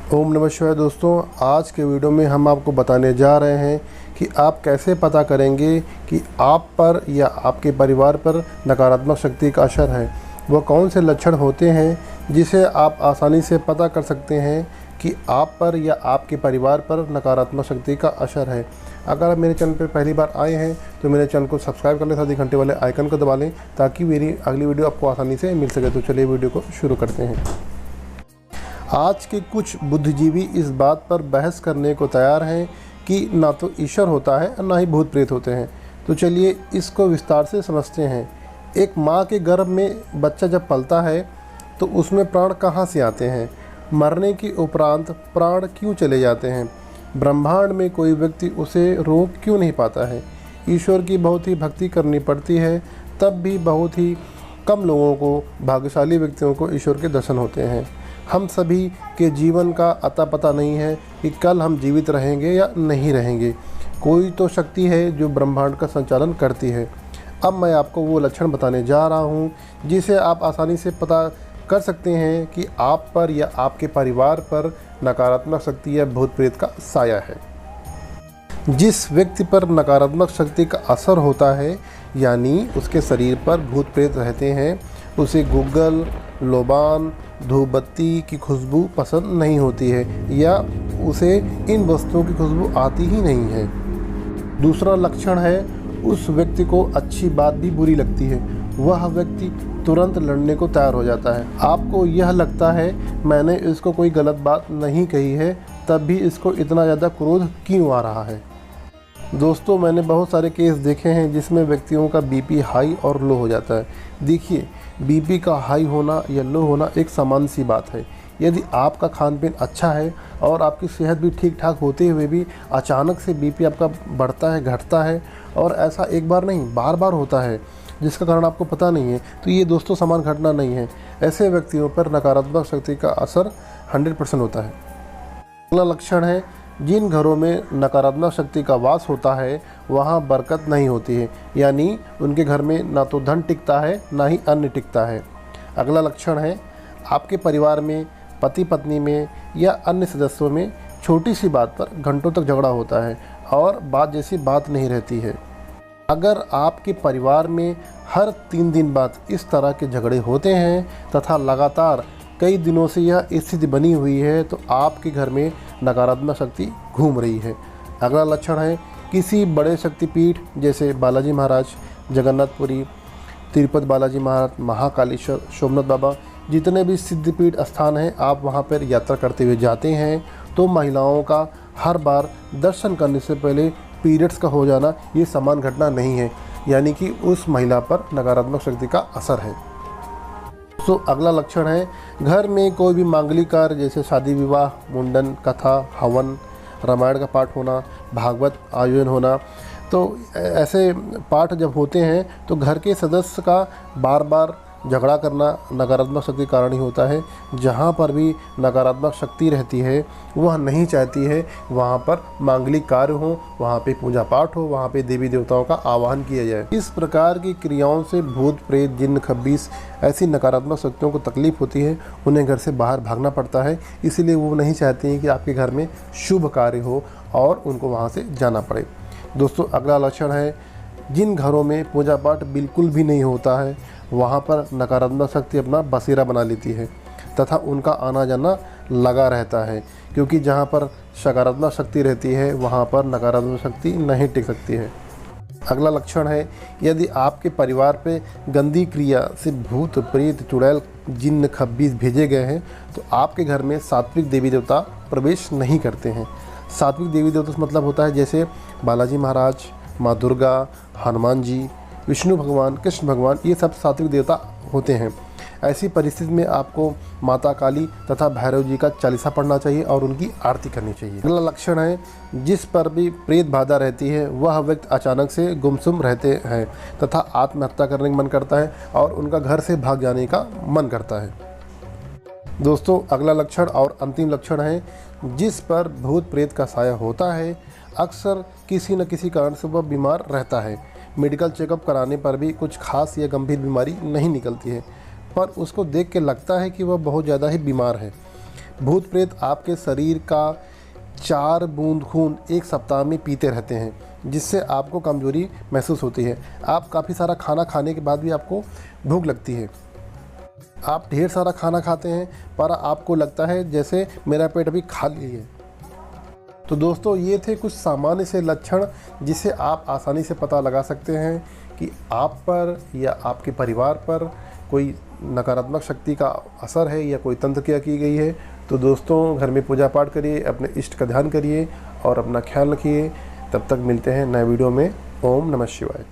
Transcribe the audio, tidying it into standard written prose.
ओम नमः शिवाय। दोस्तों, आज के वीडियो में हम आपको बताने जा रहे हैं कि आप कैसे पता करेंगे कि आप पर या आपके परिवार पर नकारात्मक शक्ति का असर है। वह कौन से लक्षण होते हैं जिसे आप आसानी से पता कर सकते हैं कि आप पर या आपके परिवार पर नकारात्मक शक्ति का असर है। अगर आप मेरे चैनल पर पहली बार आए हैं तो मेरे चैनल को सब्सक्राइब कर लें, साथ ही घंटे वाले आइकन को दबा लें ताकि मेरी अगली वीडियो आपको आसानी से मिल सके। तो चलिए वीडियो को शुरू करते हैं। आज के कुछ बुद्धिजीवी इस बात पर बहस करने को तैयार हैं कि ना तो ईश्वर होता है और ना ही भूत प्रेत होते हैं। तो चलिए इसको विस्तार से समझते हैं। एक माँ के गर्भ में बच्चा जब पलता है तो उसमें प्राण कहाँ से आते हैं? मरने के उपरांत प्राण क्यों चले जाते हैं? ब्रह्मांड में कोई व्यक्ति उसे रोक क्यों नहीं पाता है? ईश्वर की बहुत ही भक्ति करनी पड़ती है, तब भी बहुत ही कम लोगों को, भाग्यशाली व्यक्तियों को ईश्वर के दर्शन होते हैं। हम सभी के जीवन का अता पता नहीं है कि कल हम जीवित रहेंगे या नहीं रहेंगे। कोई तो शक्ति है जो ब्रह्मांड का संचालन करती है। अब मैं आपको वो लक्षण बताने जा रहा हूँ जिसे आप आसानी से पता कर सकते हैं कि आप पर या आपके परिवार पर नकारात्मक शक्ति या भूत प्रेत का साया है। जिस व्यक्ति पर नकारात्मक शक्ति का असर होता है, यानी उसके शरीर पर भूत प्रेत रहते हैं, उसे गुग्गल, लोबान, धूपबत्ती की खुशबू पसंद नहीं होती है या उसे इन वस्तुओं की खुशबू आती ही नहीं है। दूसरा लक्षण है, उस व्यक्ति को अच्छी बात भी बुरी लगती है। वह व्यक्ति तुरंत लड़ने को तैयार हो जाता है। आपको यह लगता है मैंने इसको कोई गलत बात नहीं कही है, तब भी इसको इतना ज़्यादा क्रोध क्यों आ रहा है। दोस्तों, मैंने बहुत सारे केस देखे हैं जिसमें व्यक्तियों का बीपी हाई और लो हो जाता है। देखिए, बीपी का हाई होना या लो होना एक सामान्य सी बात है। यदि आपका खान पीन अच्छा है और आपकी सेहत भी ठीक ठाक होते हुए भी अचानक से बीपी आपका बढ़ता है, घटता है, और ऐसा एक बार नहीं बार बार होता है जिसका कारण आपको पता नहीं है, तो ये दोस्तों सामान्य घटना नहीं है। ऐसे व्यक्तियों पर नकारात्मक शक्ति का असर 100% होता है। अगला लक्षण है, जिन घरों में नकारात्मक शक्ति का वास होता है वहाँ बरकत नहीं होती है, यानी उनके घर में ना तो धन टिकता है ना ही अन्न टिकता है। अगला लक्षण है, आपके परिवार में, पति पत्नी में या अन्य सदस्यों में छोटी सी बात पर घंटों तक झगड़ा होता है और बात जैसी बात नहीं रहती है। अगर आपके परिवार में हर 3 दिन बाद इस तरह के झगड़े होते हैं तथा लगातार कई दिनों से यह स्थिति बनी हुई है तो आपके घर में नकारात्मक शक्ति घूम रही है। अगला लक्षण है, किसी बड़े शक्तिपीठ जैसे बालाजी महाराज, जगन्नाथपुरी, तिरुपति बालाजी महाराज, महाकालेश्वर, सोमनाथ बाबा, जितने भी सिद्धपीठ स्थान हैं, आप वहां पर यात्रा करते हुए जाते हैं तो महिलाओं का हर बार दर्शन करने से पहले पीरियड्स का हो जाना ये सामान्य घटना नहीं है, यानी कि उस महिला पर नकारात्मक शक्ति का असर है। तो अगला लक्षण है, घर में कोई भी मांगलिक कार्य जैसे शादी विवाह, मुंडन, कथा, हवन, रामायण का पाठ होना, भागवत आयोजन होना, तो ऐसे पाठ जब होते हैं तो घर के सदस्य का बार बार झगड़ा करना नकारात्मक शक्ति के कारण ही होता है। जहाँ पर भी नकारात्मक शक्ति रहती है वह नहीं चाहती है वहाँ पर मांगलिक कार्य हो, वहाँ पे पूजा पाठ हो, वहाँ पे देवी देवताओं का आवाहन किया जाए। इस प्रकार की क्रियाओं से भूत प्रेत, जिन्न, खब्बीस ऐसी नकारात्मक शक्तियों को तकलीफ होती है, उन्हें घर से बाहर भागना पड़ता है। इसीलिए वो नहीं चाहती हैं कि आपके घर में शुभ कार्य हो और उनको वहाँ से जाना पड़े। दोस्तों, अगला लक्षण है, जिन घरों में पूजा पाठ बिल्कुल भी नहीं होता है वहाँ पर नकारात्मक शक्ति अपना बसेरा बना लेती है तथा उनका आना जाना लगा रहता है, क्योंकि जहाँ पर सकारात्मक शक्ति रहती है वहाँ पर नकारात्मक शक्ति नहीं टिक सकती है। अगला लक्षण है, यदि आपके परिवार पे गंदी क्रिया से भूत प्रेत, चुड़ैल, जिन्न, खब्बीस भेजे गए हैं तो आपके घर में सात्विक देवी देवता प्रवेश नहीं करते हैं। सात्विक देवी देवता का मतलब होता है जैसे बालाजी महाराज, माँ दुर्गा, हनुमान जी, विष्णु भगवान, कृष्ण भगवान, ये सब सात्विक देवता होते हैं। ऐसी परिस्थिति में आपको माता काली तथा भैरव जी का चालीसा पढ़ना चाहिए और उनकी आरती करनी चाहिए। अगला लक्षण है, जिस पर भी प्रेत बाधा रहती है वह व्यक्ति अचानक से गुमसुम रहते हैं तथा आत्महत्या करने का मन करता है और उनका घर से भाग जाने का मन करता है। दोस्तों, अगला लक्षण और अंतिम लक्षण है, जिस पर भूत प्रेत का साया होता है अक्सर किसी न किसी कारण से वह बीमार रहता है। मेडिकल चेकअप कराने पर भी कुछ खास या गंभीर बीमारी नहीं निकलती है, पर उसको देख के लगता है कि वह बहुत ज़्यादा ही बीमार है। भूत प्रेत आपके शरीर का 4 बूंद खून एक सप्ताह में पीते रहते हैं, जिससे आपको कमजोरी महसूस होती है। आप काफ़ी सारा खाना खाने के बाद भी आपको भूख लगती है। आप ढेर सारा खाना खाते हैं पर आपको लगता है जैसे मेरा पेट अभी खाली है। तो दोस्तों, ये थे कुछ सामान्य से लक्षण जिसे आप आसानी से पता लगा सकते हैं कि आप पर या आपके परिवार पर कोई नकारात्मक शक्ति का असर है या कोई तंत्र क्रिया की गई है। तो दोस्तों, घर में पूजा पाठ करिए, अपने इष्ट का ध्यान करिए और अपना ख्याल रखिए। तब तक मिलते हैं नए वीडियो में। ओम नमः शिवाय।